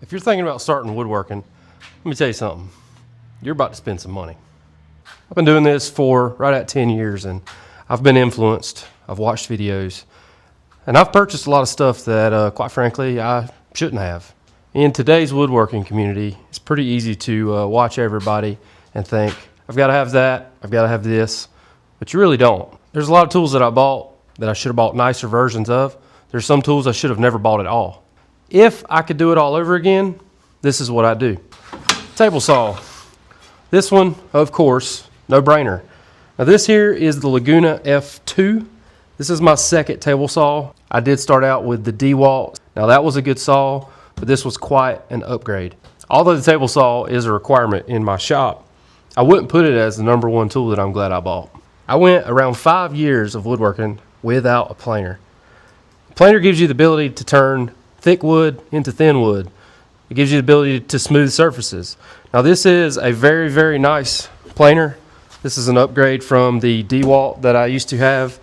If you're thinking about starting woodworking, let me tell you something. You're about to spend some money. I've been doing this for right at 10 years, and I've been influenced. I've watched videos, and I've purchased a lot of stuff that, quite frankly, I shouldn't have. In today's woodworking community, it's pretty easy to watch everybody and think, I've got to have that, I've got to have this, but you really don't. There's a lot of tools that I bought that I should have bought nicer versions of. There's some tools I should have never bought at all. If I could do it all over again, this is what I do. Table saw. This one, of course, no brainer. Now this here is the Laguna F2. This is my second table saw. I did start out with the DeWalt. Now that was a good saw, but this was quite an upgrade. Although the table saw is a requirement in my shop, I wouldn't put it as the #1 tool that I'm glad I bought. I went around 5 years of woodworking without a planer. A planer gives you the ability to turn thick wood into thin wood. It gives you the ability to smooth surfaces. Now this is a very, very nice planer. This is an upgrade from the DeWalt that I used to have.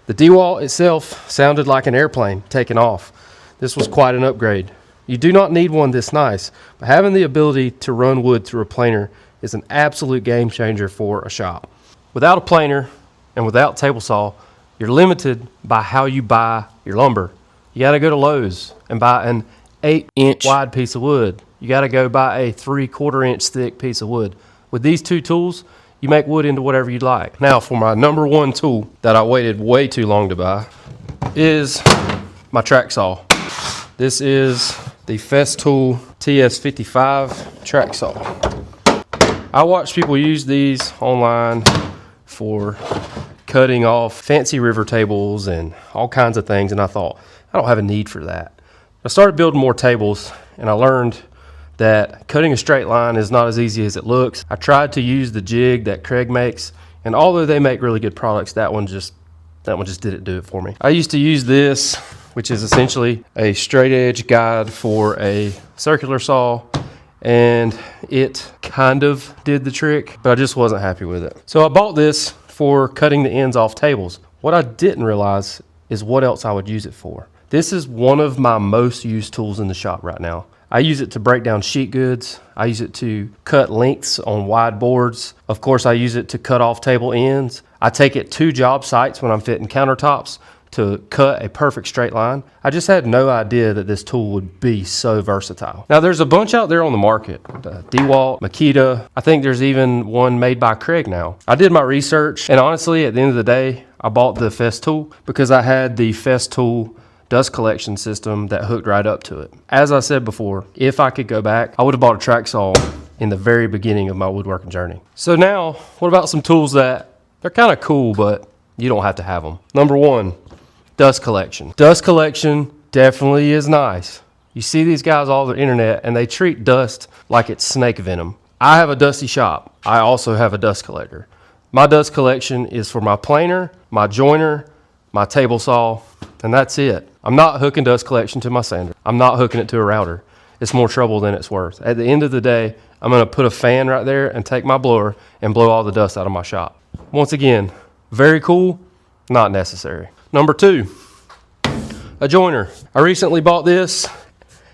The DeWalt itself sounded like an airplane taking off. This was quite an upgrade. You do not need one this nice, but having the ability to run wood through a planer is an absolute game changer for a shop. Without a planer and without table saw, you're limited by how you buy your lumber. You got to go to Lowe's and buy an 8-inch wide piece of wood. You got to go buy a 3/4 inch thick piece of wood. With these two tools, you make wood into whatever you'd like. Now for my #1 tool that I waited way too long to buy is my track saw. This is the Festool TS55 track saw. I watched people use these online for cutting off fancy river tables and all kinds of things, and I thought, I don't have a need for that. I started building more tables, and I learned that cutting a straight line is not as easy as it looks. I tried to use the jig that Craig makes, and although they make really good products, that one just didn't do it for me. I used to use this, which is essentially a straight edge guide for a circular saw, and it kind of did the trick, but I just wasn't happy with it. So I bought this for cutting the ends off tables. What I didn't realize is what else I would use it for. This is one of my most used tools in the shop right now. I use it to break down sheet goods. I use it to cut lengths on wide boards. Of course, I use it to cut off table ends. I take it to job sites when I'm fitting countertops to cut a perfect straight line. I just had no idea that this tool would be so versatile. Now there's a bunch out there on the market. DeWalt, Makita, I think there's even one made by Craig now. I did my research, and honestly, at the end of the day, I bought the Festool because I had the Festool dust collection system that hooked right up to it. As I said before, if I could go back, I would have bought a track saw in the very beginning of my woodworking journey. So now, what about some tools that they're kind of cool, but you don't have to have them? #1, dust collection. Dust collection definitely is nice. You see these guys all over the internet, and they treat dust like it's snake venom. I have a dusty shop. I also have a dust collector. My dust collection is for my planer, my jointer, my table saw, and that's it. I'm not hooking dust collection to my sander. I'm not hooking it to a router. It's more trouble than it's worth. At the end of the day, I'm gonna put a fan right there and take my blower and blow all the dust out of my shop. Once again, very cool, not necessary. #2, a jointer. I recently bought this,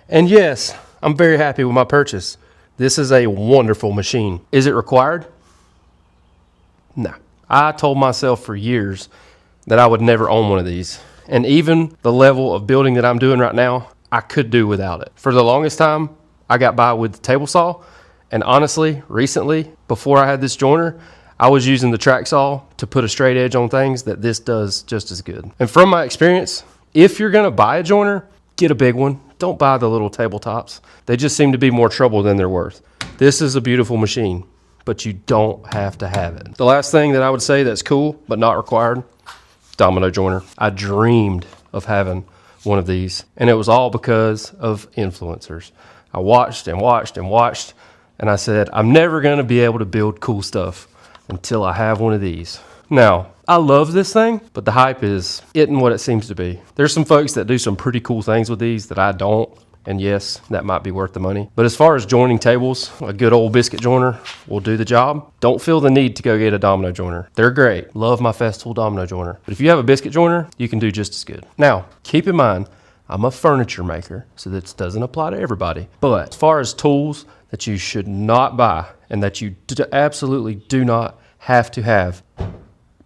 and yes, I'm very happy with my purchase. This is a wonderful machine. Is it required? No. I told myself for years that I would never own one of these. And even the level of building that I'm doing right now, I could do without it. For the longest time, I got by with the table saw. And honestly, recently, before I had this jointer, I was using the track saw to put a straight edge on things that this does just as good. And from my experience, if you're gonna buy a jointer, get a big one. Don't buy the little tabletops. They just seem to be more trouble than they're worth. This is a beautiful machine, but you don't have to have it. The last thing that I would say that's cool, but not required, Domino Jointer. I dreamed of having one of these, and it was all because of influencers. I watched and watched and watched, and I said, I'm never gonna be able to build cool stuff until I have one of these. Now, I love this thing, but the hype isn't what it seems to be. There's some folks that do some pretty cool things with these that I don't, and yes, that might be worth the money. But as far as joining tables, a good old biscuit jointer will do the job. Don't feel the need to go get a domino jointer. They're great. Love my Festool domino jointer. But if you have a biscuit jointer, you can do just as good. Now, keep in mind, I'm a furniture maker, so this doesn't apply to everybody. But as far as tools that you should not buy and that you absolutely do not have to have,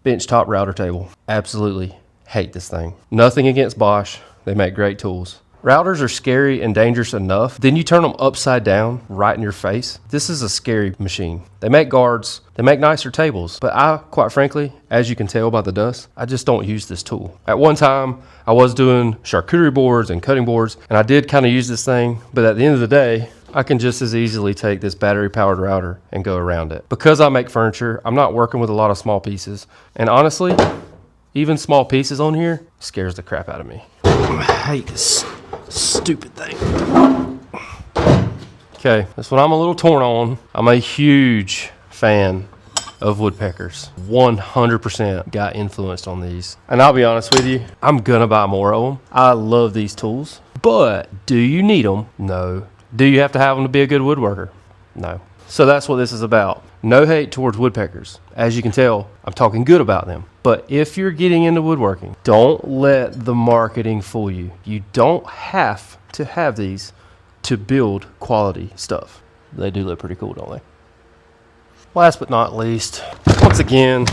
benchtop router table. Absolutely hate this thing. Nothing against Bosch. They make great tools. Routers are scary and dangerous enough. Then you turn them upside down right in your face. This is a scary machine. They make guards. They make nicer tables. But I, quite frankly, as you can tell by the dust, I just don't use this tool. At one time, I was doing charcuterie boards and cutting boards, and I did kind of use this thing. But at the end of the day, I can just as easily take this battery-powered router and go around it. Because I make furniture, I'm not working with a lot of small pieces. And honestly, even small pieces on here scares the crap out of me. I hate this stupid thing. Okay, that's what I'm a little torn on. I'm a huge fan of woodpeckers. 100% got influenced on these. And I'll be honest with you, I'm gonna buy more of them. I love these tools, but do you need them? No. Do you have to have them to be a good woodworker? No. So that's what this is about. No hate towards woodpeckers. As you can tell, I'm talking good about them. But if you're getting into woodworking, don't let the marketing fool you. You don't have to have these to build quality stuff. They do look pretty cool, don't they? Last but not least, once again,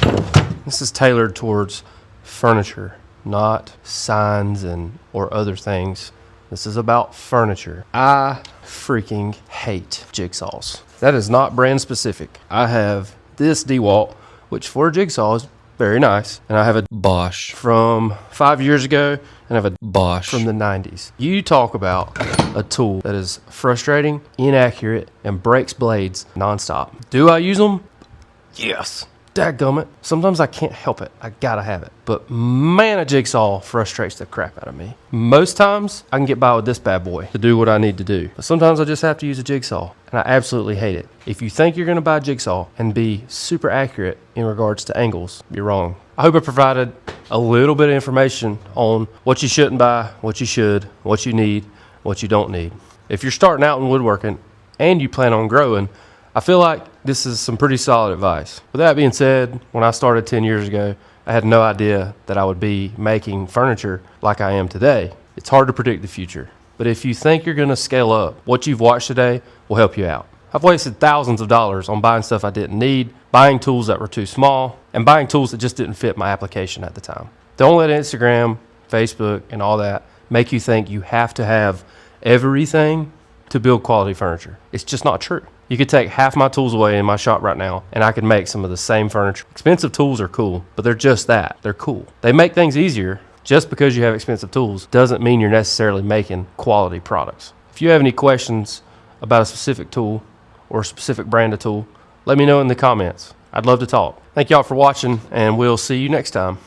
this is tailored towards furniture, not signs or other things. This is about furniture. I freaking hate jigsaws. That is not brand specific. I have this DeWalt, which for a jigsaw is very nice. And I have a Bosch from 5 years ago, and I have a Bosch from the 90s. You talk about a tool that is frustrating, inaccurate, and breaks blades nonstop. Do I use them? Yes. Dadgummit. Sometimes I can't help it. I gotta have it. But man, a jigsaw frustrates the crap out of me. Most times I can get by with this bad boy to do what I need to do. But sometimes I just have to use a jigsaw, and I absolutely hate it. If you think you're gonna buy a jigsaw and be super accurate in regards to angles, you're wrong. I hope I provided a little bit of information on what you shouldn't buy, what you should, what you need, what you don't need. If you're starting out in woodworking and you plan on growing, I feel like this is some pretty solid advice. With that being said, when I started 10 years ago, I had no idea that I would be making furniture like I am today. It's hard to predict the future. But if you think you're gonna scale up, what you've watched today will help you out. I've wasted thousands of dollars on buying stuff I didn't need, buying tools that were too small, and buying tools that just didn't fit my application at the time. Don't let Instagram, Facebook, and all that make you think you have to have everything to build quality furniture. It's just not true. You could take half my tools away in my shop right now, and I could make some of the same furniture. Expensive tools are cool, but they're just that. They're cool. They make things easier. Just because you have expensive tools doesn't mean you're necessarily making quality products. If you have any questions about a specific tool or a specific brand of tool, let me know in the comments. I'd love to talk. Thank y'all for watching, and we'll see you next time.